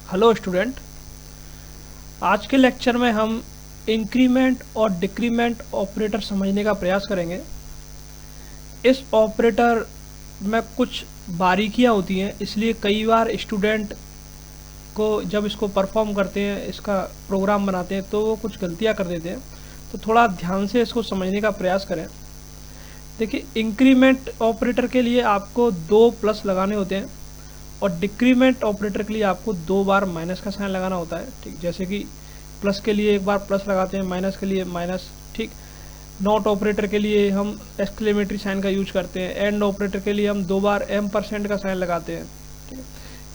Hello student, आज के lecture में हम इंक्रीमेंट और डिक्रीमेंट ऑपरेटर समझने का प्रयास करेंगे। इस ऑपरेटर में कुछ बारीकियां होती हैं, इसलिए कई बार स्टूडेंट को जब इसको परफॉर्म करते हैं, इसका प्रोग्राम बनाते हैं, तो वो कुछ गलतियां कर देते हैं। तो थोड़ा ध्यान से इसको समझने का प्रयास करें। देखिए, इंक्रीमेंट ऑपरेटर के लिए आपको 2 प्लस लगाने होते हैं और डिक्रीमेंट ऑपरेटर के लिए आपको 2 बार माइनस का साइन लगाना होता है। ठीक, जैसे कि प्लस के लिए 1 बार प्लस लगाते हैं, माइनस के लिए माइनस। ठीक, नॉट ऑपरेटर के लिए हम एक्सक्लेमेटरी साइन का यूज करते हैं, एंड ऑपरेटर के लिए हम 2 बार M% का साइन लगाते हैं। ठीक है,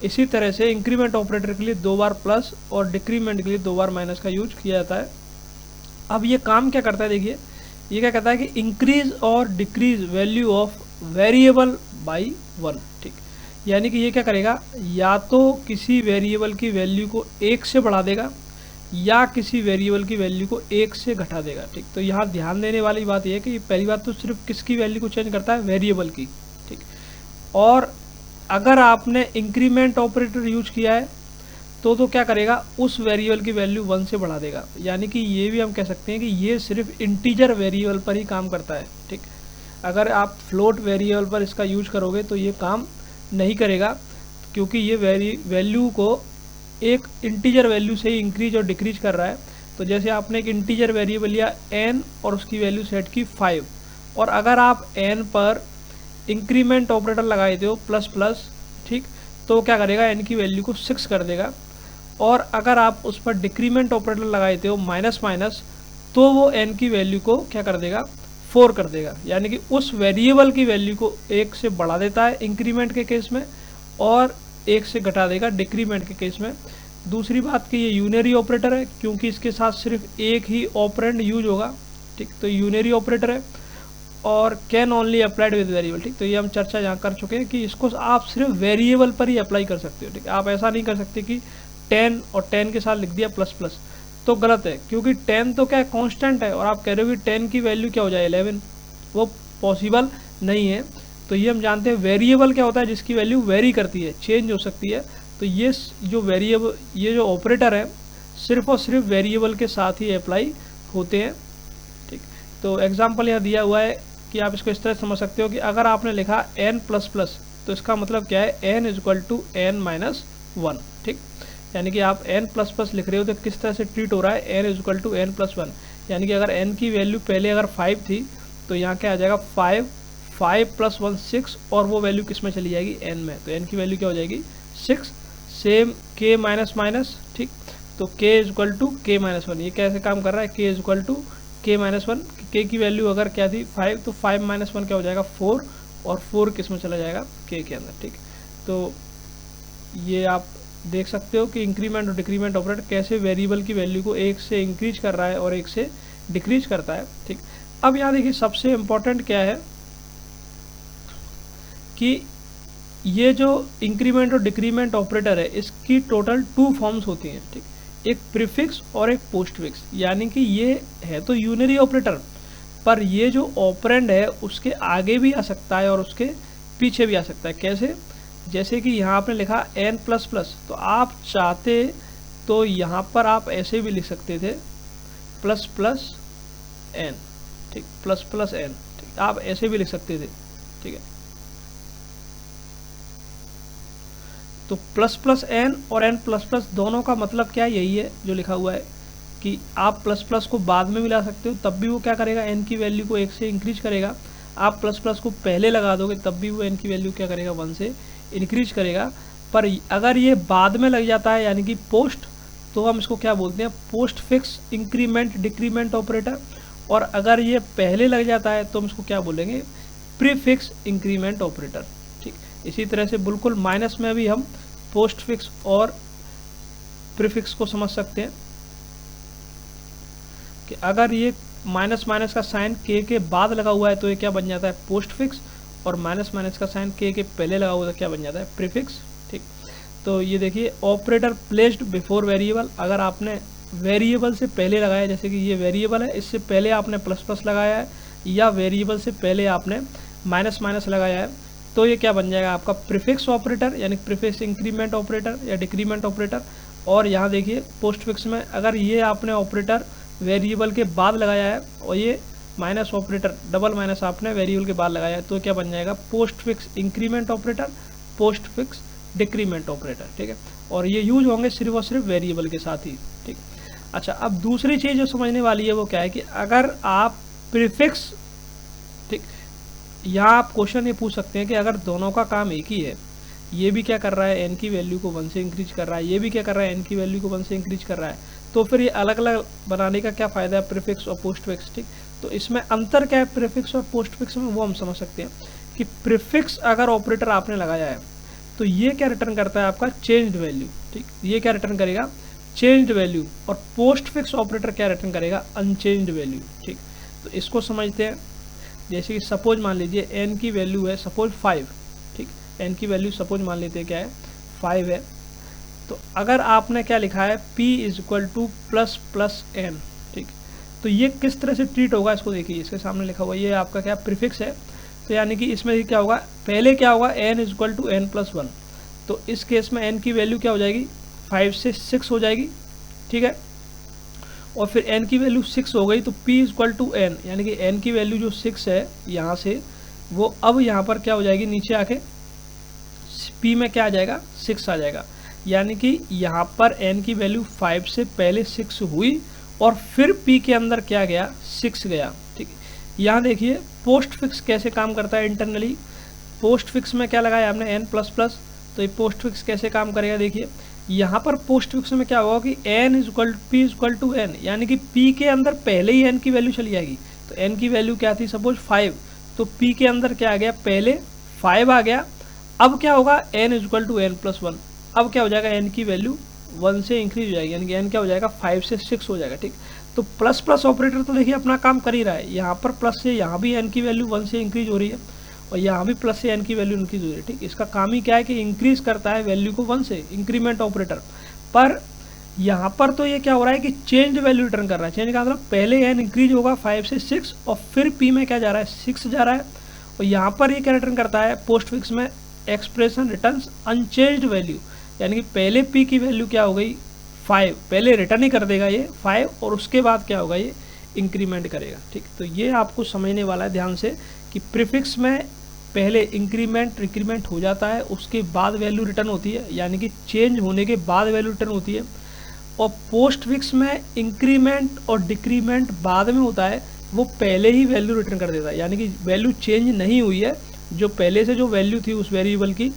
इसी तरह से इंक्रीमेंट ऑपरेटर के लिए 2 बार प्लस और डिक्रीमेंट के लिए 2 बार माइनस का यूज किया जाता है। अब ये काम क्या करता है, देखिए ये क्या कहता है कि इंक्रीज और decrease value of variable by 1। ठीक, यानी कि ये क्या करेगा, या तो किसी वेरिएबल की वैल्यू को 1 से बढ़ा देगा या किसी वेरिएबल की वैल्यू को 1 से घटा देगा। ठीक, तो यहाँ ध्यान देने वाली बात यह है कि पहली बात तो सिर्फ किसकी वैल्यू को चेंज करता है, वेरिएबल की। ठीक, और अगर आपने इंक्रीमेंट ऑपरेटर यूज किया है तो क्या करेगा, उस वेरिएबल की वैल्यू 1 से बढ़ा देगा। यानी कि ये भी हम कह सकते हैं कि ये सिर्फ इंटीजर वेरिएबल पर ही काम करता है। ठीक, अगर आप फ्लोट वेरिएबल पर इसका यूज करोगे तो ये काम नहीं करेगा, क्योंकि ये वैल्यू को एक इंटीजर वैल्यू से ही इंक्रीज और डिक्रीज कर रहा है। तो जैसे आपने एक इंटीजर वेरिएबल लिया n और उसकी वैल्यू सेट की 5, और अगर आप n पर इंक्रीमेंट ऑपरेटर लगाए थे हो प्लस प्लस, ठीक, तो क्या करेगा, n की वैल्यू को 6 कर देगा। और अगर आप उस पर डिक्रीमेंट ऑपरेटर लगाए थे हो माइनस माइनस, तो वो n की वैल्यू को क्या कर देगा, 4 कर देगा। यानी कि उस वेरिएबल की वैल्यू को 1 से बढ़ा देता है इंक्रीमेंट के केस में और 1 से घटा देगा डिक्रीमेंट के केस में। दूसरी बात कि ये यूनरी ऑपरेटर है, क्योंकि इसके साथ सिर्फ एक ही ऑपरेंड यूज होगा। ठीक, तो यूनरी ऑपरेटर है और can only applied with variable. ठीक, तो ये हम चर्चा यहाँ कर चुके हैं कि इसको आप सिर्फ वेरिएबल पर ही अप्लाई कर सकते हो। ठीक, आप ऐसा नहीं कर सकते कि 10 और 10 के साथ लिख दिया प्लस प्लस, तो गलत है, क्योंकि 10 तो क्या है, कांस्टेंट है, और आप कह रहे हो कि 10 की वैल्यू क्या हो जाए 11, वो पॉसिबल नहीं है। तो ये हम जानते हैं वेरिएबल क्या होता है, जिसकी वैल्यू वेरी करती है, चेंज हो सकती है। तो ये जो वेरिएबल, ये जो ऑपरेटर है, सिर्फ और सिर्फ वेरिएबल के साथ ही अप्लाई होते हैं। ठीक, तो एग्जाम्पल यहाँ दिया हुआ है कि आप इसको इस तरह समझ सकते हो कि अगर आपने लिखा n प्लस प्लस, तो इसका मतलब क्या है, n equal to n minus 1। ठीक, यानी कि आप n प्लस प्लस लिख रहे हो तो किस तरह से ट्रीट हो रहा है, n equal to n plus 1। यानी कि अगर n की वैल्यू पहले अगर 5 थी तो यहाँ क्या आ जाएगा, 5 प्लस 1 6, और वो वैल्यू किस में चली जाएगी, n में, तो n की वैल्यू क्या हो जाएगी 6। सेम k माइनस माइनस, ठीक, तो k equal to k minus 1। ये कैसे काम कर रहा है, k equal to k minus 1। k की वैल्यू अगर क्या थी 5, तो 5 माइनस 1 क्या हो जाएगा 4, और 4 किस में चला जाएगा, k के अंदर। ठीक, तो ये आप देख सकते हो कि इंक्रीमेंट और डिक्रीमेंट ऑपरेटर कैसे वेरिएबल की वैल्यू को 1 से इंक्रीज कर रहा है और 1 से डिक्रीज करता है। ठीक, अब यहाँ देखिए सबसे इम्पोर्टेंट क्या है कि ये जो इंक्रीमेंट और डिक्रीमेंट ऑपरेटर है, इसकी टोटल 2 फॉर्म्स होती हैं। ठीक, एक प्रीफिक्स और एक पोस्टफिक्स। यानी कि ये है तो यूनरी ऑपरेटर, पर ये जो ऑपरेंड है उसके आगे भी आ सकता है और उसके पीछे भी आ सकता है। कैसे, जैसे कि यहाँ आपने लिखा n प्लस प्लस, तो आप चाहते तो यहाँ पर आप ऐसे भी लिख सकते थे प्लस प्लस n। ठीक, प्लस प्लस n, ठीक, आप ऐसे भी लिख सकते थे। ठीक है, तो प्लस प्लस n और n प्लस प्लस दोनों का मतलब क्या है, यही है जो लिखा हुआ है कि आप प्लस प्लस को बाद में भी ला सकते हो, तब भी वो क्या करेगा, n की वैल्यू को 1 से इंक्रीज करेगा। आप प्लस प्लस को पहले लगा दोगे तब भी वो n की वैल्यू क्या करेगा, 1 से इंक्रीज करेगा। पर अगर ये बाद में लग जाता है, यानी कि पोस्ट, तो हम इसको क्या बोलते हैं, post fix increment decrement operator. और अगर ये पहले लग जाता है तो हम इसको क्या बोलेंगे, प्रीफिक्स इंक्रीमेंट ऑपरेटर। ठीक, इसी तरह से बिल्कुल माइनस में भी हम पोस्ट फिक्स और प्रीफिक्स को समझ सकते हैं कि अगर ये माइनस माइनस का साइन k के बाद लगा हुआ है तो ये क्या बन जाता है, पोस्ट फिक्स, और माइनस माइनस का साइन k के पहले लगा हुआ तो क्या बन जाता है, प्रीफिक्स। ठीक, तो ये देखिए ऑपरेटर प्लेस्ड बिफोर वेरिएबल, अगर आपने वेरिएबल से पहले लगाया, जैसे कि ये वेरिएबल है, इससे पहले आपने प्लस प्लस लगाया है, या वेरिएबल से पहले आपने माइनस माइनस लगाया है, तो ये क्या बन जाएगा आपका प्रीफिक्स ऑपरेटर, यानी प्रीफिक्स इंक्रीमेंट ऑपरेटर या डिक्रीमेंट ऑपरेटर। और यहाँ देखिए पोस्टफिक्स में अगर ये आपने ऑपरेटर वेरिएबल के बाद लगाया है और ये माइनस ऑपरेटर डबल माइनस आपने वेरिएबल के बाद लगाया है, तो क्या बन जाएगा postfix increment operator, postfix decrement operator. ठीक है, और ये यूज होंगे सिर्फ और सिर्फ वेरिएबल के साथ ही। ठीक, अच्छा अब दूसरी चीज़ जो समझने वाली है वो क्या है कि अगर आप प्रीफिक्स, ठीक, यहाँ आप क्वेश्चन ये पूछ सकते हैं कि अगर दोनों का काम एक ही है, ये भी क्या कर रहा है एन की वैल्यू को 1 से इंक्रीज कर रहा है, ये भी क्या कर रहा है एन की वैल्यू को 1 से इंक्रीज कर रहा है, तो फिर ये अलग अलग बनाने का क्या फ़ायदा है प्रीफिक्स और पोस्टफिक्स। ठीक, तो इसमें अंतर क्या है प्रीफिक्स और पोस्टफिक्स में, वो हम समझ सकते हैं कि प्रीफिक्स अगर ऑपरेटर आपने लगाया है तो ये क्या रिटर्न करता है आपका चेंज्ड वैल्यू। ठीक, ये क्या रिटर्न करेगा चेंज्ड वैल्यू, और पोस्टफिक्स ऑपरेटर क्या रिटर्न करेगा अनचेंज्ड वैल्यू। ठीक, तो इसको समझते हैं। जैसे कि सपोज मान लीजिए एन की वैल्यू है सपोज 5। ठीक, एन की वैल्यू सपोज मान लेते हैं क्या है 5 है। तो अगर आपने क्या लिखा है p equal to plus plus N. ठीक, तो ये किस तरह से ट्रीट होगा इसको देखिए, इसके सामने लिखा हुआ ये आपका क्या प्रीफिक्स है, तो यानी कि इसमें क्या होगा पहले क्या होगा n equal to N plus 1। तो इस केस में n की वैल्यू क्या हो जाएगी 5 से 6 हो जाएगी। ठीक है, और फिर n की वैल्यू 6 हो गई तो p इक्वल टू एन, यानी कि n की वैल्यू जो 6 है यहाँ से वो अब यहाँ पर क्या हो जाएगी नीचे आके p में क्या आ जाएगा 6 आ जाएगा, यानी कि यहाँ पर n की वैल्यू 5 से पहले 6 हुई और फिर p के अंदर क्या गया 6 गया। ठीक है, यहाँ देखिए पोस्टफिक्स कैसे काम करता है इंटरनली। पोस्टफिक्स में क्या लगाया आपने n प्लस प्लस, तो ये पोस्टफिक्स कैसे काम करेगा देखिए, यहाँ पर पोस्टफिक्स में क्या होगा कि n equal p equal to N, यानी कि p के अंदर पहले ही n की वैल्यू चली जाएगी। तो n की वैल्यू क्या थी सपोज 5, तो p के अंदर क्या आ गया पहले 5 आ गया। अब क्या होगा n equal to N plus 1, अब क्या हो जाएगा n की वैल्यू 1 से इंक्रीज हो जाएगी, यानी कि n क्या हो जाएगा 5 से 6 हो जाएगा। ठीक, तो प्लस प्लस ऑपरेटर तो देखिए अपना काम कर ही रहा है, यहाँ पर प्लस से यहाँ भी n की वैल्यू 1 से इंक्रीज हो रही है और यहाँ भी प्लस से n की वैल्यू इंक्रीज हो रही है। ठीक, इसका काम ही क्या है कि इंक्रीज करता है वैल्यू को 1 से, इंक्रीमेंट ऑपरेटर। पर यहाँ पर तो ये क्या हो रहा है कि चेंज वैल्यू रिटर्न कर रहा है। चेंज का मतलब पहले n इंक्रीज होगा 5 से 6 और फिर p में क्या जा रहा है 6 जा रहा है, और यहाँ पर ये क्या रिटर्न करता है पोस्टफिक्स में एक्सप्रेशन रिटर्न्स अनचेंज्ड वैल्यू, यानी कि पहले p की वैल्यू क्या हो गई 5, पहले रिटर्न ही कर देगा ये 5 और उसके बाद क्या होगा ये इंक्रीमेंट करेगा। ठीक, तो ये आपको समझने वाला है ध्यान से कि प्रीफिक्स में पहले इंक्रीमेंट डिक्रीमेंट हो जाता है, उसके बाद वैल्यू रिटर्न होती है, यानी कि चेंज होने के बाद वैल्यू रिटर्न होती है। और पोस्टफिक्स में इंक्रीमेंट और डिक्रीमेंट बाद में होता है, वो पहले ही वैल्यू रिटर्न कर देता है, यानी कि वैल्यू चेंज नहीं हुई है, जो पहले से जो वैल्यू थी उस वेरिएबल की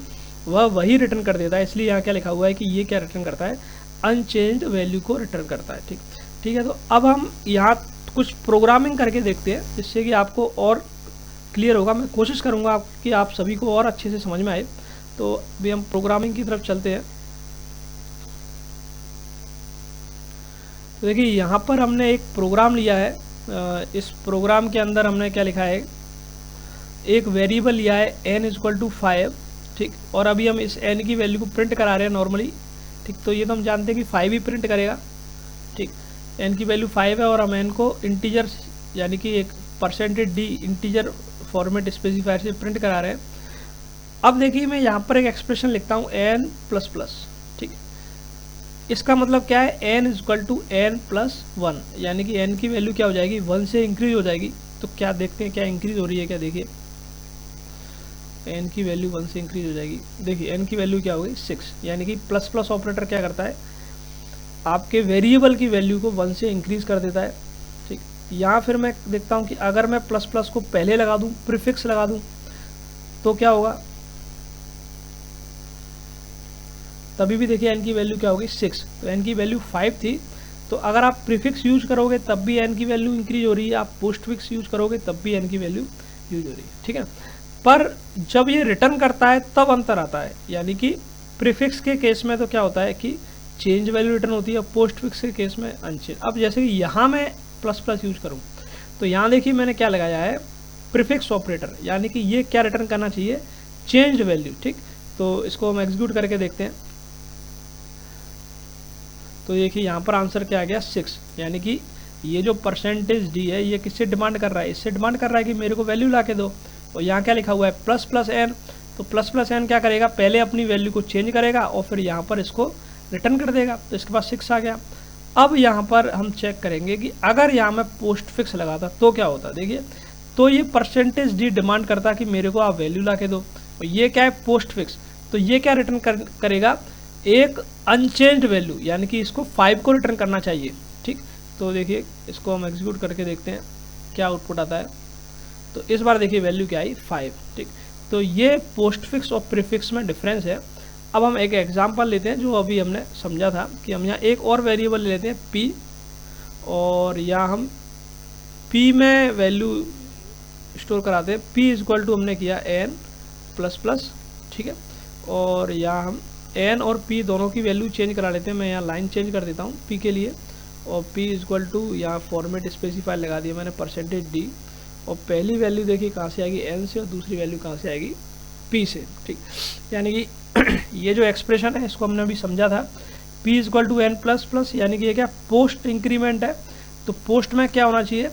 वह वही रिटर्न कर देता है। इसलिए यहाँ क्या लिखा हुआ है कि ये क्या रिटर्न करता है अनचेंज्ड वैल्यू को रिटर्न करता है। ठीक, ठीक है, तो अब हम यहाँ कुछ प्रोग्रामिंग करके देखते हैं जिससे कि आपको और क्लियर होगा। मैं कोशिश करूँगा कि आप सभी को और अच्छे से समझ में आए। तो अभी हम प्रोग्रामिंग की तरफ चलते हैं। तो देखिए यहाँ पर हमने एक प्रोग्राम लिया है, इस प्रोग्राम के अंदर हमने क्या लिखा है एक वेरिएबल लिया है n इक्वल टू 5। ठीक, और अभी हम इस n की वैल्यू को प्रिंट करा रहे हैं नॉर्मली। ठीक, तो ये तो हम जानते हैं कि 5 ही प्रिंट करेगा। ठीक, n की वैल्यू 5 है और हम n को इंटीजर यानी कि एक %d इंटीजर फॉर्मेट स्पेसिफायर से प्रिंट करा रहे हैं। अब देखिए मैं यहाँ पर एक एक्सप्रेशन लिखता हूँ n प्लस प्लस। ठीक, इसका मतलब क्या है n equal to n plus 1, यानी कि n की वैल्यू क्या हो जाएगी 1 से इंक्रीज हो जाएगी। तो क्या देखते हैं क्या इंक्रीज हो रही है क्या, देखिए n की वैल्यू 1 से इंक्रीज हो जाएगी। देखिए n की वैल्यू क्या होगी 6, यानी कि प्लस प्लस ऑपरेटर क्या करता है आपके वेरिएबल की वैल्यू को 1 से इंक्रीज कर देता है। ठीक, यहाँ फिर मैं देखता हूँ कि अगर मैं प्लस प्लस को पहले लगा दूँ, प्रीफिक्स लगा दूँ, तो क्या होगा, तभी भी देखिए n की वैल्यू क्या होगी 6। तो n की वैल्यू 5 थी, तो अगर आप प्रीफिक्स यूज करोगे तब भी n की वैल्यू इंक्रीज हो रही है, आप पोस्टफिक्स यूज करोगे तब भी n की वैल्यू यूज हो रही है। ठीक है, पर जब ये रिटर्न करता है तब अंतर आता है, यानी कि प्रीफिक्स के केस में तो क्या होता है कि चेंज वैल्यू रिटर्न होती है, पोस्टफिक्स के केस में अनचेंज। अब जैसे कि यहाँ मैं प्लस प्लस यूज करूँ तो यहाँ देखिए मैंने क्या लगाया है प्रीफिक्स ऑपरेटर, यानी कि ये क्या रिटर्न करना चाहिए चेंज वैल्यू। ठीक, तो इसको हम एग्जीक्यूट करके देखते हैं। तो देखिए यहाँ पर आंसर क्या आ गया 6, यानी कि ये जो %d है ये किससे डिमांड कर रहा है, इससे डिमांड कर रहा है कि मेरे को वैल्यू ला के दो। और यहाँ क्या लिखा हुआ है प्लस प्लस n, तो प्लस प्लस एन क्या करेगा, पहले अपनी वैल्यू को चेंज करेगा और फिर यहाँ पर इसको रिटर्न कर देगा। तो इसके पास 6 आ गया। अब यहाँ पर हम चेक करेंगे कि अगर यहाँ मैं पोस्ट फिक्स लगाता तो क्या होता। देखिए, तो ये परसेंटेज डी डिमांड करता कि मेरे को आप वैल्यू ला के दो, और ये क्या है, पोस्ट फिक्स। तो ये क्या रिटर्न करेगा, एक अनचेंज्ड वैल्यू, यानी कि इसको 5 को रिटर्न करना चाहिए। ठीक, तो देखिए इसको हम एग्जीक्यूट करके देखते हैं क्या आउटपुट आता है। तो इस बार देखिए वैल्यू क्या आई, 5। ठीक, तो ये पोस्ट फिक्स और प्रीफिक्स में डिफरेंस है। अब हम एक एग्जांपल लेते हैं जो अभी हमने समझा था कि हम यहाँ एक और वेरिएबल ले लेते हैं p, और यहाँ हम p में वैल्यू स्टोर कराते हैं। p इक्वल टू हमने किया n प्लस प्लस, ठीक है, और यहाँ हम n और p दोनों की वैल्यू चेंज करा लेते हैं। मैं यहाँ लाइन चेंज कर देता हूँ p के लिए, और p इक्वल टू यहाँ फॉर्मेट स्पेसिफाई लगा दिया मैंने परसेंटेज d, और पहली वैल्यू देखिए कहाँ से आएगी, n से, और दूसरी वैल्यू कहाँ से आएगी, p से। ठीक, यानी कि ये जो एक्सप्रेशन है इसको हमने अभी समझा था, p equal to n plus प्लस, यानी कि ये क्या पोस्ट इंक्रीमेंट है। तो पोस्ट में क्या होना चाहिए,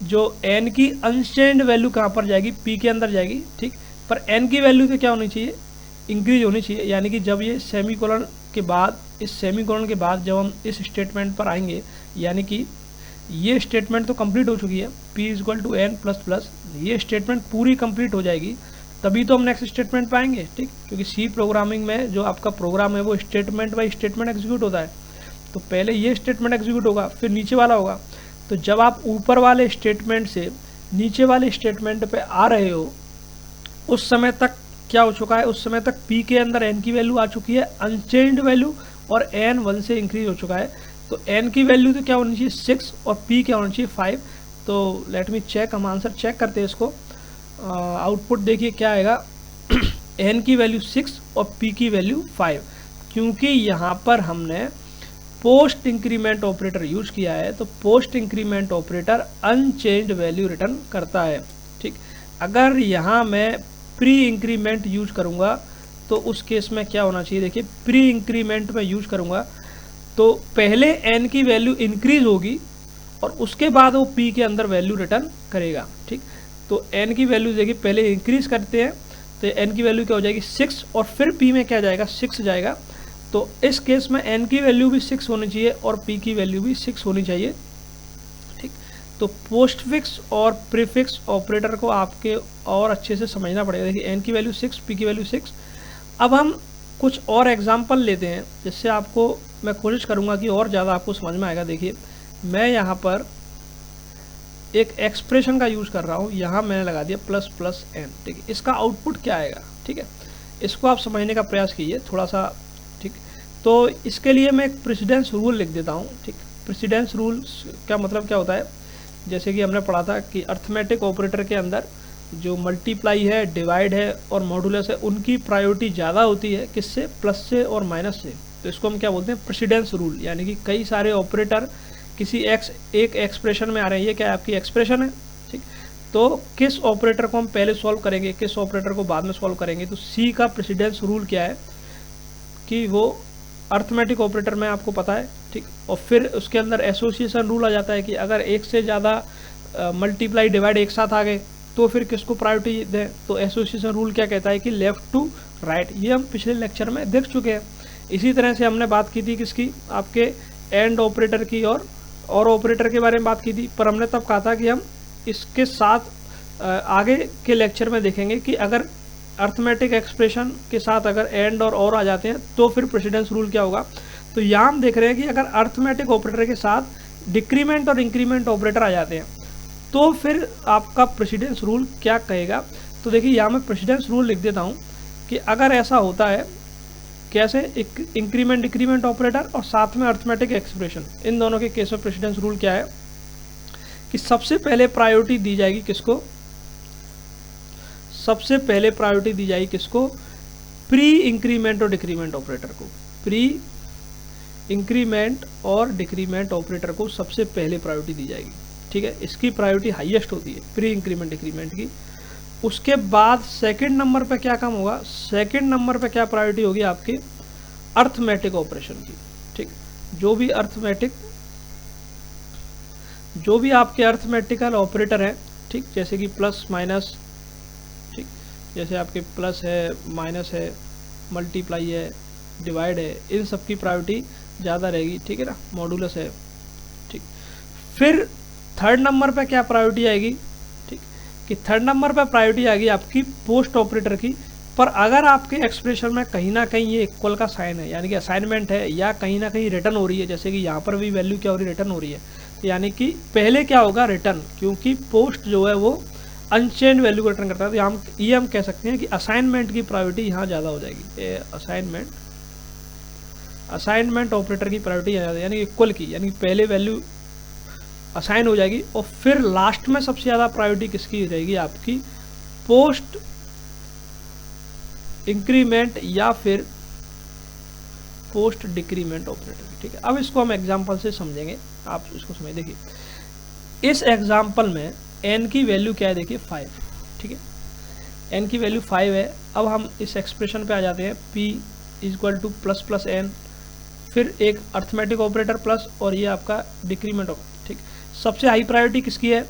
जो n की अनचेंज्ड वैल्यू कहाँ पर जाएगी, p के अंदर जाएगी। ठीक, पर n की वैल्यू तो क्या होनी चाहिए, इंक्रीज होनी चाहिए। यानी कि जब ये सेमीकोलन के बाद, इस सेमीकोलन के बाद जब हम इस स्टेटमेंट पर आएंगे, यानी कि ये स्टेटमेंट तो कंप्लीट हो चुकी है, p equal to n plus प्लस, ये स्टेटमेंट पूरी कंप्लीट हो जाएगी तभी तो हम नेक्स्ट स्टेटमेंट पे आएंगे। ठीक, क्योंकि सी प्रोग्रामिंग में जो आपका प्रोग्राम है वो स्टेटमेंट बाय स्टेटमेंट एग्जीक्यूट होता है। तो पहले ये स्टेटमेंट एग्जीक्यूट होगा, फिर नीचे वाला होगा। तो जब आप ऊपर वाले स्टेटमेंट से नीचे वाले स्टेटमेंट पे आ रहे हो, उस समय तक क्या हो चुका है, उस समय तक p के अंदर n की वैल्यू आ चुकी है, अनचेंज्ड वैल्यू, और n 1 से इंक्रीज हो चुका है। तो n की वैल्यू तो क्या होनी चाहिए, 6, और p क्या होना चाहिए, 5। तो लेट मी चेक, हम आंसर चेक करते हैं इसको। आउटपुट देखिए क्या आएगा, n की वैल्यू 6 और p की वैल्यू 5। क्योंकि यहाँ पर हमने पोस्ट इंक्रीमेंट ऑपरेटर यूज किया है, तो post increment operator unchanged value return करता है। ठीक, अगर यहाँ मैं प्री इंक्रीमेंट यूज करूँगा तो उस केस में क्या होना चाहिए, देखिए प्री इंक्रीमेंट में यूज करूँगा तो पहले n की वैल्यू इंक्रीज होगी और उसके बाद वो p के अंदर वैल्यू रिटर्न करेगा। ठीक, तो n की वैल्यू देखिए पहले इंक्रीज करते हैं तो n की वैल्यू क्या हो जाएगी, 6, और फिर p में क्या जाएगा, 6 जाएगा। तो इस केस में n की वैल्यू भी 6 होनी चाहिए और p की वैल्यू भी 6 होनी चाहिए। ठीक, तो पोस्ट फिक्स और प्रीफिक्स ऑपरेटर को आपके और अच्छे से समझना पड़ेगा। देखिए n की वैल्यू 6, p की वैल्यू 6। अब हम कुछ और एग्जाम्पल लेते हैं जिससे आपको मैं कोशिश करूँगा कि और ज़्यादा आपको समझ में आएगा। देखिए मैं यहाँ पर एक एक्सप्रेशन का यूज़ कर रहा हूँ, यहाँ मैंने लगा दिया प्लस प्लस n। ठीक है, इसका आउटपुट क्या आएगा, ठीक है, इसको आप समझने का प्रयास कीजिए थोड़ा सा। ठीक, तो इसके लिए मैं एक प्रेसिडेंस रूल लिख देता हूँ। ठीक, प्रेसिडेंस रूल का मतलब क्या होता है, जैसे कि हमने पढ़ा था कि अर्थमेटिक ऑपरेटर के अंदर जो मल्टीप्लाई है, डिवाइड है और मॉडुलस है, उनकी प्रायोरिटी ज़्यादा होती है किससे, प्लस से और माइनस से। तो इसको हम क्या बोलते हैं, प्रेसिडेंस रूल। यानी कि कई सारे ऑपरेटर किसी एक एक्सप्रेशन में आ रहे हैं, ये क्या आपकी एक्सप्रेशन है। ठीक, तो किस ऑपरेटर को हम पहले सॉल्व करेंगे, किस ऑपरेटर को बाद में सॉल्व करेंगे। तो सी का प्रेसिडेंस रूल क्या है कि वो अर्थमेटिक ऑपरेटर में आपको पता है। ठीक, और फिर उसके अंदर एसोसिएशन रूल आ जाता है कि अगर एक से ज़्यादा मल्टीप्लाई डिवाइड एक साथ आ गए तो फिर किसको प्रायोरिटी दें। तो एसोसिएशन रूल क्या कहता है कि लेफ्ट टू राइट, ये हम पिछले लेक्चर में देख चुके हैं। इसी तरह से हमने बात की थी किसकी, आपके एंड ऑपरेटर की और ऑपरेटर के बारे में बात की थी। पर हमने तब कहा था कि हम इसके साथ आगे के लेक्चर में देखेंगे कि अगर अर्थमेटिक एक्सप्रेशन के साथ अगर एंड और आ जाते हैं तो फिर प्रेसिडेंस रूल क्या होगा। तो यहाँ हम देख रहे हैं कि अगर अर्थमेटिक ऑपरेटर के साथ डिक्रीमेंट और इंक्रीमेंट ऑपरेटर आ जाते हैं तो फिर आपका प्रेसिडेंस रूल क्या कहेगा। तो देखिए यहाँ मैं प्रेसिडेंस रूल लिख देता हूँ कि अगर ऐसा होता है, कैसे, इंक्रीमेंट डिक्रीमेंट ऑपरेटर और साथ में अर्थमेटिक एक्सप्रेशन, इन दोनों के केस में प्रेसिडेंस रूल क्या है कि सबसे पहले प्रायोरिटी दी जाएगी किसको, सबसे पहले प्रायोरिटी दी जाएगी किसको, प्री इंक्रीमेंट और डिक्रीमेंट ऑपरेटर को। प्री इंक्रीमेंट और डिक्रीमेंट ऑपरेटर को सबसे पहले प्रायोरिटी दी जाएगी। ठीक है, इसकी प्रायोरिटी हाईएस्ट होती है प्री इंक्रीमेंट डिक्रीमेंट की। उसके बाद सेकंड नंबर पे क्या काम होगा, सेकंड नंबर पे क्या प्रायोरिटी होगी आपकी, अर्थमेटिक ऑपरेशन की। ठीक, जो भी आपके अर्थमेटिकल ऑपरेटर हैं, ठीक, जैसे कि प्लस माइनस, ठीक, जैसे आपके प्लस है, माइनस है, मल्टीप्लाई है, डिवाइड है, इन सब की प्रायोरिटी ज़्यादा रहेगी, ठीक है ना, मॉडुलस है, ठीक। फिर थर्ड नंबर पे क्या प्रायोरिटी आएगी, ठीक, कि थर्ड नंबर पे प्रायोरिटी आएगी आपकी पोस्ट ऑपरेटर की। पर अगर आपके एक्सप्रेशन में कहीं ना कहीं ये इक्वल का साइन है, यानी कि असाइनमेंट है, या कहीं ना कहीं रिटर्न हो रही है, जैसे कि यहाँ पर भी वैल्यू क्या हो रही है, रिटर्न हो रही है, यानी कि पहले क्या होगा, रिटर्न, क्योंकि पोस्ट जो है वो अनचेंज वैल्यू को रिटर्न करता है। तो हम कह सकते हैं कि असाइनमेंट की प्रायोरिटी यहाँ ज़्यादा हो जाएगी, असाइनमेंट ऑपरेटर की प्रायोरिटी ज़्यादा, यानी इक्वल की, यानी पहले वैल्यू असाइन हो जाएगी और फिर लास्ट में सबसे ज़्यादा प्रायोरिटी किसकी रहेगी, आपकी पोस्ट इंक्रीमेंट या फिर पोस्ट डिक्रीमेंट ऑपरेटर, ठीक है। अब इसको हम एग्जांपल से समझेंगे, आप इसको समझ। देखिए इस एग्जांपल में n की वैल्यू क्या है, देखिए 5, ठीक है, n की वैल्यू 5 है। अब हम इस एक्सप्रेशन पे आ जाते हैं, p equal to plus plus n, फिर एक अर्थमेटिक ऑपरेटर प्लस, और ये आपका डिक्रीमेंट ऑपरेटर, ठीक। सबसे हाई प्रायोरिटी किसकी है,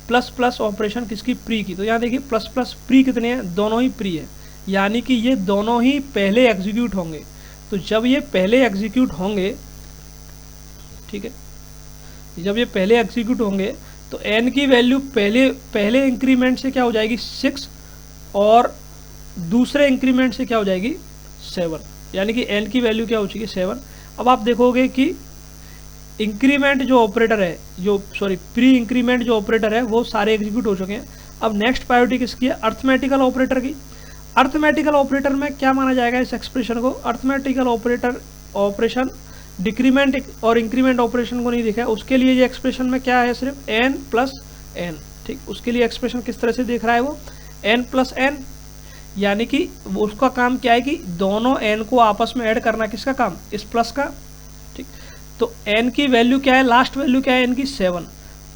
प्लस प्लस ऑपरेशन किसकी, प्री की। तो यहाँ देखिए प्लस प्लस प्री कितने हैं, दोनों ही प्री है, यानी कि ये दोनों ही पहले एग्जीक्यूट होंगे। तो जब ये पहले एग्जीक्यूट होंगे, ठीक है, जब ये पहले एग्जीक्यूट होंगे तो n की वैल्यू पहले इंक्रीमेंट से क्या हो जाएगी 6, और दूसरे इंक्रीमेंट से क्या हो जाएगी 7, यानी कि n की वैल्यू क्या हो चुकी है 7। अब आप देखोगे कि इंक्रीमेंट जो ऑपरेटर है, प्री इंक्रीमेंट जो ऑपरेटर है वो सारे एग्जीक्यूट हो चुके हैं। अब नेक्स्ट प्रायोरिटी किसकी है, अर्थमेटिकल ऑपरेटर की। अर्थमेटिकल ऑपरेटर में क्या माना जाएगा इस एक्सप्रेशन को, अर्थमेटिकल ऑपरेशन डिक्रीमेंट और इंक्रीमेंट ऑपरेशन को नहीं देखा है, उसके लिए ये एक्सप्रेशन में क्या है, सिर्फ n प्लस n, ठीक। उसके लिए एक्सप्रेशन किस तरह से देख रहा है वो, n प्लस n, यानी कि उसका काम क्या है कि दोनों n को आपस में ऐड करना, किसका काम, इस प्लस का, ठीक। तो n की वैल्यू क्या है, लास्ट वैल्यू क्या है n की 7।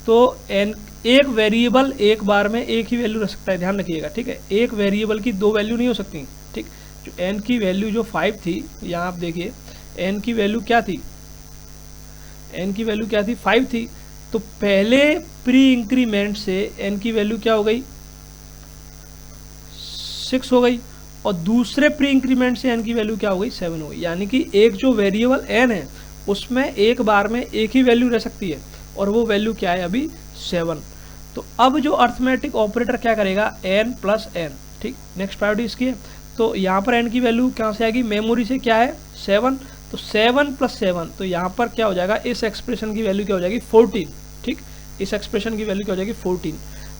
तो n एक वेरिएबल एक बार में एक ही वैल्यू रख सकता है, ध्यान रखिएगा, ठीक है, एक वेरिएबल की दो वैल्यू नहीं हो सकती, ठीक। जो n की वैल्यू जो 5 थी, यहाँ आप देखिए n की वैल्यू क्या थी, n की वैल्यू क्या थी, 5 थी। तो पहले प्री इंक्रीमेंट से n की वैल्यू क्या हो गई, 6 हो गई, और दूसरे प्री इंक्रीमेंट से n की वैल्यू क्या हो गई, 7 हो गई। यानी कि एक जो वेरिएबल n है उसमें एक बार में एक ही वैल्यू रह सकती है, और वो वैल्यू क्या है अभी 7। तो अब जो अर्थमेटिक ऑपरेटर क्या करेगा, n प्लस n, ठीक। नेक्स्ट प्रायोरिटी इसकी है। तो यहाँ पर n की वैल्यू कहाँ से आएगी, मेमोरी से, क्या है 7। तो 7 प्लस 7, तो यहाँ पर क्या हो जाएगा, इस एक्सप्रेशन की वैल्यू क्या हो जाएगी 14, ठीक। इस एक्सप्रेशन की वैल्यू क्या हो जाएगी 14।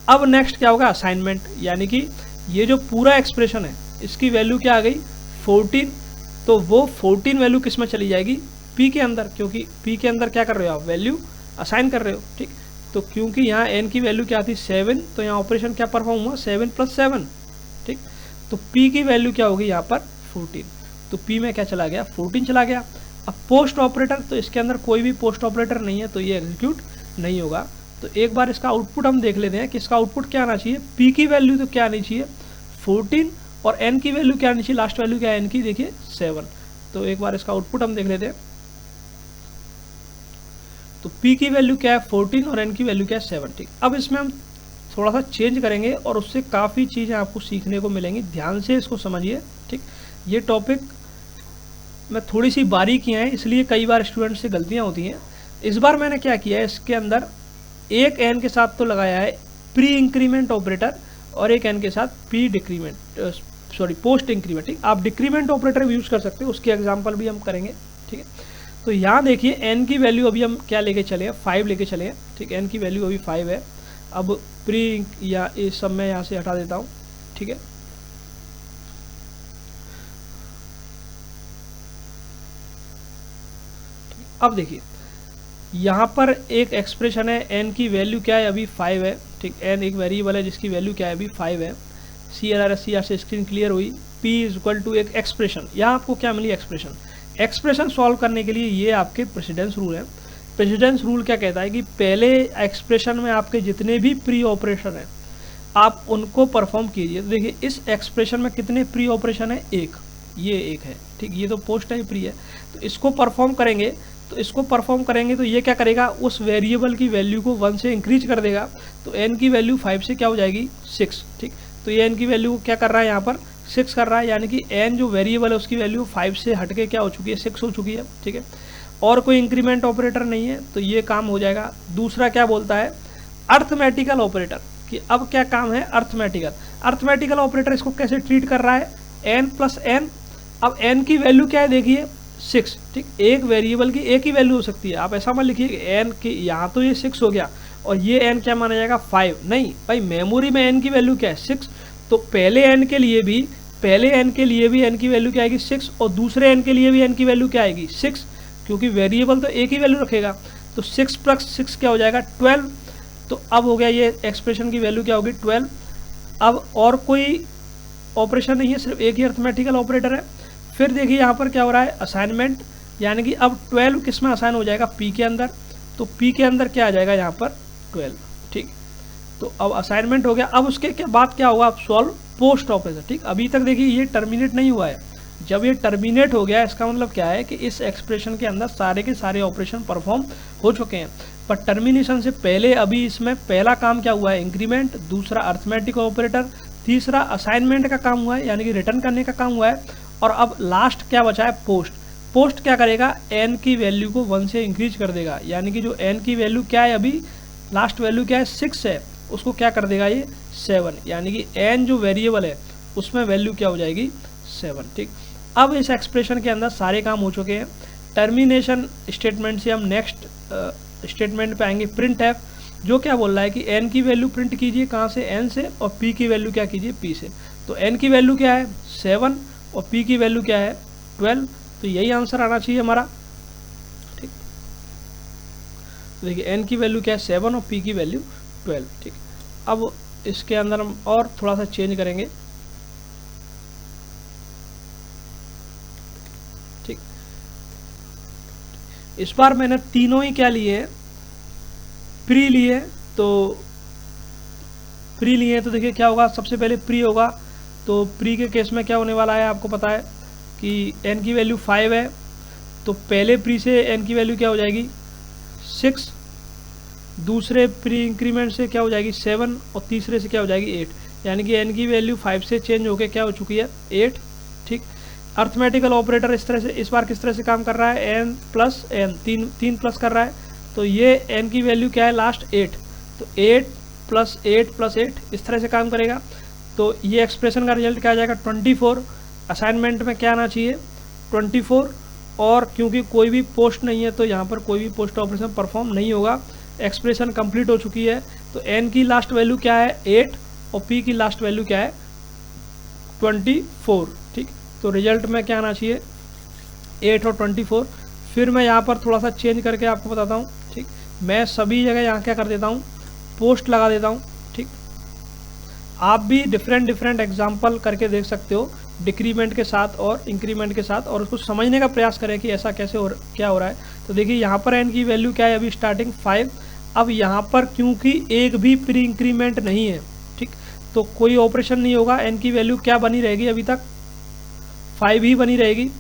अब नेक्स्ट क्या होगा, असाइनमेंट, यानी कि ये जो पूरा एक्सप्रेशन है इसकी वैल्यू क्या आ गई 14। तो वो 14 वैल्यू किस में चली जाएगी, p के अंदर, क्योंकि p के अंदर क्या कर रहे हो आप, वैल्यू असाइन कर रहे हो, ठीक। तो क्योंकि यहाँ n की वैल्यू क्या थी 7, तो यहाँ ऑपरेशन क्या परफॉर्म हुआ 7 प्लस 7, ठीक। तो p की वैल्यू क्या होगी यहाँ पर 14। तो p में क्या चला गया, 14 चला गया। अब पोस्ट ऑपरेटर, तो इसके अंदर कोई भी पोस्ट ऑपरेटर नहीं है, तो ये एग्जीक्यूट नहीं होगा। तो एक बार इसका आउटपुट हम देख लेते हैं कि इसका आउटपुट क्या आना चाहिए, p की वैल्यू तो क्या आनी चाहिए 14, और n की वैल्यू क्या आनी चाहिए, लास्ट वैल्यू क्या है n की, देखिए 7। तो एक बार इसका आउटपुट हम देख लेते हैं। तो p की वैल्यू क्या है 14 और n की वैल्यू क्या है 7, ठीक। अब इसमें हम थोड़ा सा चेंज करेंगे और उससे काफ़ी चीज़ें आपको सीखने को मिलेंगी, ध्यान से इसको समझिए, ठीक। ये टॉपिक में थोड़ी सी बारीकियाँ हैं, इसलिए कई बार स्टूडेंट से गलतियाँ होती हैं। इस बार मैंने क्या किया है, इसके अंदर एक n के साथ तो लगाया है प्री इंक्रीमेंट ऑपरेटर, और एक n के साथ पोस्ट इंक्रीमेंट, ठीक। आप डिक्रीमेंट ऑपरेटर भी यूज़ कर सकते हो, उसके एग्जाम्पल भी हम करेंगे, ठीक है। तो यहाँ देखिए n की वैल्यू अभी हम क्या लेके चले हैं, 5 लेके चले हैं, ठीक। n की वैल्यू अभी 5 है। अब प्री या इस सब मैं यहाँ से हटा देता हूँ, ठीक है। अब देखिए यहाँ पर एक एक्सप्रेशन है, n की वैल्यू क्या है अभी 5 है, ठीक। n एक वेरिएबल है जिसकी वैल्यू क्या है अभी 5 है। CR से स्क्रीन क्लियर हुई। p इज इक्वल टू एक एक्सप्रेशन, यहाँ आपको क्या मिली एक्सप्रेशन सॉल्व करने के लिए ये आपके प्रेसिडेंस रूल है। प्रेसिडेंस रूल क्या कहता है कि पहले एक्सप्रेशन में आपके जितने भी प्री ऑपरेशन हैं आप उनको परफॉर्म कीजिए। तो देखिए इस एक्सप्रेशन में कितने प्री ऑपरेशन है, एक, ये एक है, ठीक। ये तो पोस्ट है, प्री है, तो इसको परफॉर्म करेंगे। तो ये क्या करेगा, उस वेरिएबल की वैल्यू को 1 से इंक्रीज कर देगा। तो n की वैल्यू 5 से क्या हो जाएगी 6, ठीक। तो ये n की वैल्यू क्या कर रहा है यहाँ पर 6 कर रहा है, यानी कि n जो वेरिएबल है उसकी वैल्यू 5 से हट के क्या हो चुकी है 6 हो चुकी है। ठीक है, और कोई इंक्रीमेंट ऑपरेटर नहीं है तो ये काम हो जाएगा। दूसरा क्या बोलता है अर्थमेटिकल ऑपरेटर, कि अब क्या काम है अर्थमेटिकल ऑपरेटर इसको कैसे ट्रीट कर रहा है n प्लस n। अब n की वैल्यू क्या है देखिए 6। ठीक, एक वेरिएबल की एक ही वैल्यू हो सकती है, आप ऐसा मत लिखिए n की यहाँ तो ये 6 हो गया और ये n क्या माना जाएगा 5, नहीं भाई मेमोरी में n की वैल्यू क्या है 6, तो पहले n के लिए भी n की वैल्यू क्या आएगी 6 और दूसरे n के लिए भी n की वैल्यू क्या आएगी 6, क्योंकि वेरिएबल तो एक ही वैल्यू रखेगा। तो 6 प्लस 6 क्या हो जाएगा 12। तो अब हो गया ये एक्सप्रेशन की वैल्यू क्या होगी 12। अब और कोई ऑपरेशन नहीं है, सिर्फ एक ही अर्थमेटिकल ऑपरेटर है। फिर देखिए यहाँ पर क्या हो रहा है असाइनमेंट, यानी कि अब 12 किस में असाइन हो जाएगा p के अंदर, तो p के अंदर क्या आ जाएगा यहाँ पर 12। ठीक, तो अब असाइनमेंट हो गया। अब उसके बाद क्या होगा, अब सॉल्व पोस्ट ऑपरेशन। ठीक, अभी तक देखिए ये टर्मिनेट नहीं हुआ है, जब ये टर्मिनेट हो गया इसका मतलब क्या है कि इस एक्सप्रेशन के अंदर सारे के सारे ऑपरेशन परफॉर्म हो चुके हैं। पर टर्मिनेशन से पहले अभी इसमें पहला काम क्या हुआ है इंक्रीमेंट, दूसरा अर्थमेटिक ऑपरेटर, तीसरा असाइनमेंट का काम हुआ है यानी कि रिटर्न करने का काम हुआ है, और अब लास्ट क्या बचा है पोस्ट क्या करेगा n की वैल्यू को 1 से इंक्रीज कर देगा, यानी कि जो n की वैल्यू क्या है अभी लास्ट वैल्यू क्या है 6 है, उसको क्या कर देगा ये 7, यानी कि n जो वेरिएबल है उसमें वैल्यू क्या हो जाएगी 7। ठीक, अब इस एक्सप्रेशन के अंदर सारे काम हो चुके हैं। टर्मिनेशन स्टेटमेंट से हम नेक्स्ट स्टेटमेंट पे आएंगे प्रिंट एफ, जो क्या बोल रहा है कि n की वैल्यू प्रिंट कीजिए कहाँ से n से, और p की वैल्यू क्या कीजिए p से। तो n की वैल्यू क्या है 7 और p की वैल्यू क्या है 12, तो यही आंसर आना चाहिए हमारा। ठीक, देखिए n की वैल्यू क्या है 7 और p की वैल्यू 12। ठीक, अब इसके अंदर हम और थोड़ा सा चेंज करेंगे। ठीक, इस बार मैंने तीनों ही क्या लिए प्री लिए, तो देखिए क्या होगा, सबसे पहले प्री होगा। तो प्री के केस में क्या होने वाला है आपको पता है कि n की वैल्यू 5 है, तो पहले प्री से n की वैल्यू क्या हो जाएगी 6, दूसरे प्री इंक्रीमेंट से क्या हो जाएगी 7 और तीसरे से क्या हो जाएगी 8, यानी कि n की वैल्यू 5 से चेंज होकर क्या हो चुकी है 8। ठीक, अर्थमेटिकल ऑपरेटर इस तरह से इस बार किस तरह से काम कर रहा है n प्लस n, तीन प्लस कर रहा है, तो ये n की वैल्यू क्या है लास्ट 8, तो 8 प्लस 8 प्लस 8 इस तरह से काम करेगा। तो ये एक्सप्रेशन का रिजल्ट क्या आ जाएगा 24। असाइनमेंट में क्या आना चाहिए 24, और क्योंकि कोई भी पोस्ट नहीं है तो यहाँ पर कोई भी पोस्ट ऑपरेशन परफॉर्म नहीं होगा। एक्सप्रेशन कंप्लीट हो चुकी है, तो n की लास्ट वैल्यू क्या है 8 और p की लास्ट वैल्यू क्या है 24। ठीक, तो रिजल्ट में क्या आना चाहिए 8 और 24। फिर मैं यहाँ पर थोड़ा सा चेंज करके आपको बताता हूँ। ठीक, मैं सभी जगह यहाँ क्या कर देता हूँ पोस्ट लगा देता हूँ। ठीक, आप भी डिफरेंट एग्जाम्पल करके देख सकते हो डिक्रीमेंट के साथ और इंक्रीमेंट के साथ, और उसको समझने का प्रयास करें कि ऐसा कैसे क्या हो रहा है। तो देखिए यहाँ पर n की वैल्यू क्या है अभी स्टार्टिंग 5। अब यहाँ पर क्योंकि एक भी प्री इंक्रीमेंट नहीं है, ठीक, तो कोई ऑपरेशन नहीं होगा, n की वैल्यू क्या बनी रहेगी अभी तक 5 ही बनी रहेगी।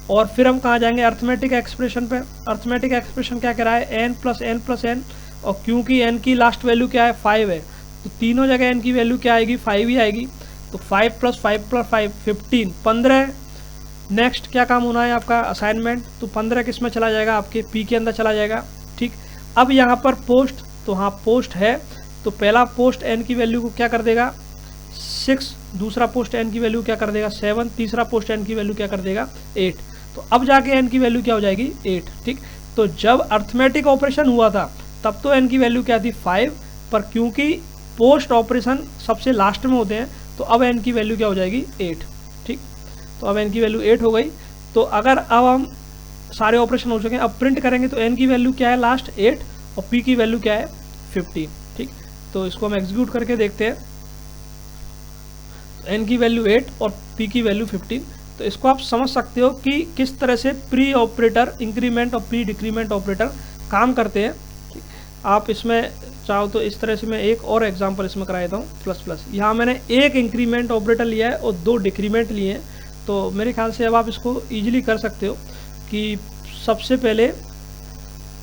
और फिर हम कहाँ जाएंगे अर्थमेटिक एक्सप्रेशन पे। अर्थमेटिक एक्सप्रेशन क्या कह रहा है n प्लस n, और क्योंकि n की लास्ट वैल्यू क्या है 5 है, तो तीनों जगह n की वैल्यू क्या आएगी 5 ही आएगी। तो 5 प्लस 5 प्लस 5 15, 15। नेक्स्ट क्या काम होना है आपका असाइनमेंट, तो 15 किस में चला जाएगा आपके p के अंदर चला जाएगा। ठीक, अब यहाँ पर पोस्ट, तो हाँ पोस्ट है, तो पहला पोस्ट n की वैल्यू को क्या कर देगा 6, दूसरा पोस्ट n की वैल्यू क्या कर देगा 7, तीसरा पोस्ट n की वैल्यू क्या कर देगा 8। तो अब जाके n की वैल्यू क्या हो जाएगी 8। ठीक, तो जब अर्थमेटिक ऑपरेशन हुआ था तब तो n की वैल्यू क्या थी 5, पर क्योंकि पोस्ट ऑपरेशन सबसे लास्ट में होते हैं तो अब n की वैल्यू क्या हो जाएगी 8। ठीक, तो अब n की वैल्यू 8 हो गई। तो अगर अब हम सारे ऑपरेशन हो चुके हैं, अब प्रिंट करेंगे तो n की वैल्यू क्या है लास्ट 8 और p की वैल्यू क्या है 15। ठीक, तो इसको हम एग्जीक्यूट करके देखते हैं। n की वैल्यू 8 और p की वैल्यू 15। तो इसको आप समझ सकते हो कि किस तरह से प्री ऑपरेटर इंक्रीमेंट और प्री डिक्रीमेंट ऑपरेटर काम करते हैं। आप इसमें चाहो तो इस तरह से मैं एक और एग्जांपल इसमें करा देता हूँ प्लस प्लस। यहाँ मैंने एक इंक्रीमेंट ऑपरेटर लिया है और 2 डिक्रीमेंट लिए हैं, तो मेरे ख्याल से अब आप इसको ईजिली कर सकते हो कि सबसे पहले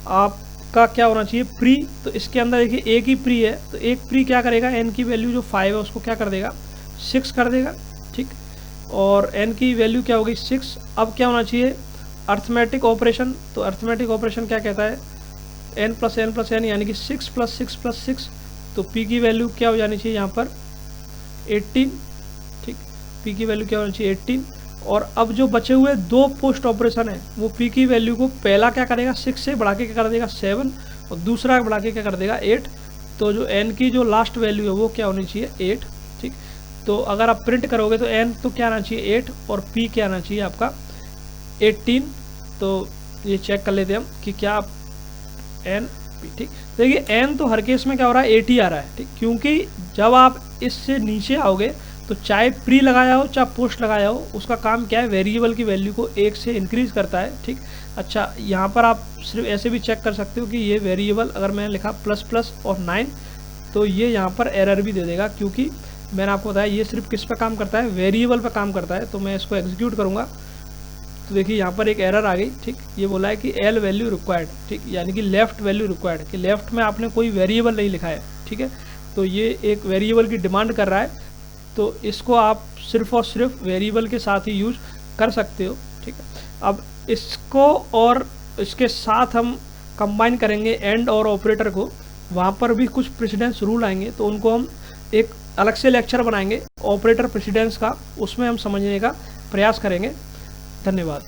आपका क्या होना चाहिए प्री। तो इसके अंदर देखिए एक ही प्री है, तो एक प्री क्या करेगा n की वैल्यू जो 5 है उसको क्या कर देगा 6 कर देगा, ठीक। और n की वैल्यू क्या हो गई 6। अब क्या होना चाहिए अर्थमेटिक ऑपरेशन, तो अर्थमेटिक ऑपरेशन क्या कहता है n plus N plus N यानी कि 6 प्लस 6 प्लस 6, तो p की वैल्यू क्या हो जानी चाहिए यहाँ पर 18, ठीक। p की वैल्यू क्या होनी चाहिए 18। और अब जो बचे हुए दो पोस्ट ऑपरेशन है वो p की वैल्यू को पहला क्या करेगा 6 से बढ़ा के क्या कर देगा 7 और दूसरा बढ़ा के क्या कर देगा 8। तो जो n की जो लास्ट वैल्यू है वो क्या होनी चाहिए 8, ठीक। तो अगर आप प्रिंट करोगे तो n तो क्या आना चाहिए 8 और p क्या आना चाहिए आपका 18। तो ये चेक कर लेते हैं हम कि क्या n p, ठीक। देखिए n तो हर केस में क्या हो रहा है 8 ही आ रहा है, ठीक। क्योंकि जब आप इससे नीचे आओगे तो चाहे प्री लगाया हो चाहे पोस्ट लगाया हो उसका काम क्या है वेरिएबल की वैल्यू को 1 से इंक्रीज करता है, ठीक। अच्छा यहाँ पर आप सिर्फ ऐसे भी चेक कर सकते हो कि ये वेरिएबल अगर मैंने लिखा प्लस प्लस और 9 तो ये यहाँ पर एरर भी दे देगा, क्योंकि मैंने आपको बताया ये सिर्फ किस पे काम करता है वेरिएबल पे काम करता है। तो मैं इसको एग्जीक्यूट करूँगा तो देखिए यहाँ पर एक एरर आ गई, ठीक। ये बोला है कि एल वैल्यू रिक्वायर्ड, ठीक, यानी कि लेफ्ट वैल्यू रिक्वायर्ड, कि लेफ्ट में आपने कोई वेरिएबल नहीं लिखा है, ठीक है। तो ये एक वेरिएबल की डिमांड कर रहा है, तो इसको आप सिर्फ और सिर्फ वेरिएबल के साथ ही यूज कर सकते हो, ठीक है। अब इसको और इसके साथ हम कंबाइन करेंगे एंड और ऑपरेटर को, वहाँ पर भी कुछ प्रेसिडेंस रूल आएंगे, तो उनको हम एक अलग से लेक्चर बनाएंगे ऑपरेटर प्रेसिडेंस का, उसमें हम समझने का प्रयास करेंगे। धन्यवाद।